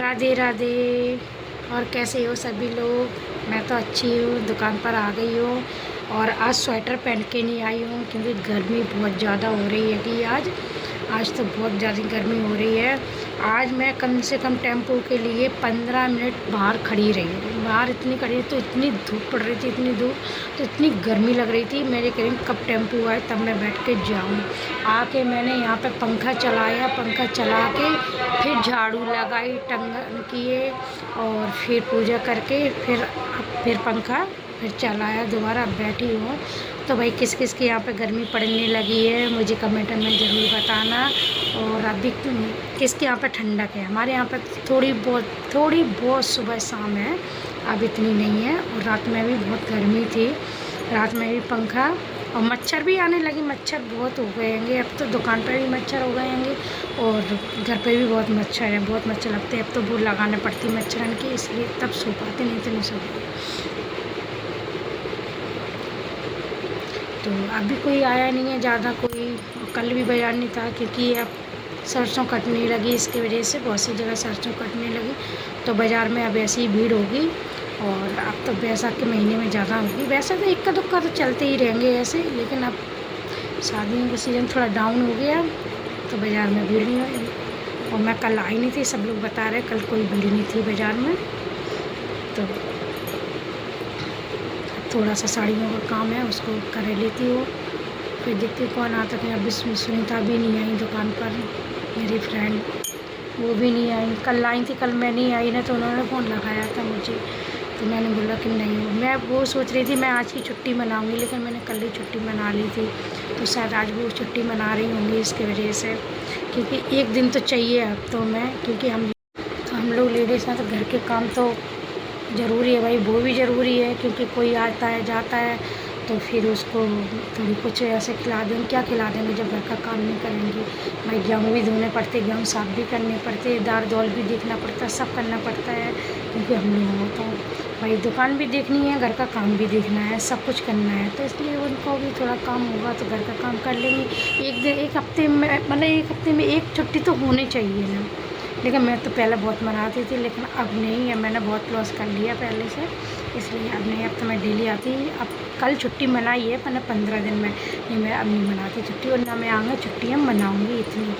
राधे राधे। और कैसे हो सभी लोग? मैं तो अच्छी हूँ, दुकान पर आ गई हूँ। और आज स्वेटर पहन के नहीं आई हूँ क्योंकि गर्मी बहुत ज़्यादा हो रही है कि आज तो बहुत ज़्यादा गर्मी हो रही है। आज मैं कम से कम टेम्पो के लिए 15 मिनट बाहर खड़ी रही। बाहर इतनी खड़ी तो इतनी धूप पड़ रही थी, इतनी धूप, तो इतनी गर्मी लग रही थी। मेरे करीब कब टेम्पो आए तब मैं बैठ के जाऊँ। आके मैंने यहाँ पे पंखा चलाया, पंखा चला के फिर झाड़ू लगाई, टंगन किए और फिर पूजा करके फिर पंखा फिर चलाया दोबारा। बैठी हूँ तो भाई किस किस की यहाँ पे गर्मी पड़ने लगी है मुझे कमेंट में ज़रूर बताना। और अभी किसके यहाँ पे ठंडक है? हमारे यहाँ पे थोड़ी बहुत सुबह शाम है, अब इतनी नहीं है। और रात में भी बहुत गर्मी थी, रात में भी पंखा। और मच्छर भी आने लगे, मच्छर बहुत हो गए हैं अब तो, दुकान पर भी मच्छर हो गए हैं और घर पे भी बहुत मच्छर है, बहुत मच्छर लगते हैं। अब तो वो लगाने पड़ती मच्छरन की, इसलिए तब सो पाते, नहीं तो नहीं सो पाते। तो अभी कोई आया नहीं है ज़्यादा कोई। कल भी बाज़ार नहीं था क्योंकि अब सरसों कटने लगी, इसकी वजह से बहुत सी जगह सरसों कटने लगी तो बाज़ार में अब ऐसी ही भीड़ होगी। और अब तो बैसाख के महीने में ज़्यादा होगी। वैसे तो इक्का दुक्का तो चलते ही रहेंगे ऐसे, लेकिन अब शादियों का सीज़न थोड़ा डाउन हो गया तो बाज़ार में भीड़ नहीं हुई। और मैं कल आई नहीं थी, सब लोग बता रहे कल कोई भीड़ नहीं थी बाज़ार में। तो थोड़ा सा साड़ियों का काम है, उसको कर लेती हूँ, फिर देखती हूँ कौन आता है। अभी सुनीता भी नहीं आई दुकान पर, मेरी फ्रेंड वो भी नहीं आई। कल आई थी, कल मैं नहीं आई ना तो उन्होंने फ़ोन लगाया था मुझे, तो मैंने बोला कि नहीं। मैं वो सोच रही थी मैं आज की छुट्टी मनाऊंगी, लेकिन मैंने कल ही छुट्टी मना ली थी, तो शायद आज वो छुट्टी मना रही होंगी इसकी वजह से, क्योंकि एक दिन तो चाहिए अब तो मैं, क्योंकि हम लोग लेडीज़ हैं तो घर के काम तो ज़रूरी है भाई, वो भी ज़रूरी है क्योंकि कोई आता है जाता है तो फिर उसको थोड़ी कुछ ऐसे खिला देंगे, क्या खिला देंगे जब घर का काम नहीं करेंगे। भाई गेहूँ भी धोने पड़ते, गेहूँ साफ भी करने पड़ते, दाल दौल भी देखना पड़ता है, सब करना पड़ता है क्योंकि हम लोगों को भाई दुकान भी देखनी है, घर का काम भी देखना है, सब कुछ करना है। तो इसलिए उनको भी थोड़ा काम होगा तो घर का काम कर लेंगे। एक हफ्ते में, मतलब एक हफ्ते में एक छुट्टी तो होनी चाहिए ना। लेकिन मैं तो पहले बहुत मनाती थी, लेकिन अब नहीं है, मैंने बहुत लॉस कर लिया पहले से, इसलिए अब नहीं। अब तो मैं डेली आती। अब कल छुट्टी मनाई है, मैंने 15 दिन में नहीं, मैं अब नहीं मनाती छुट्टी, और ना मैं आगे छुट्टियाँ मनाऊँगी इतनी।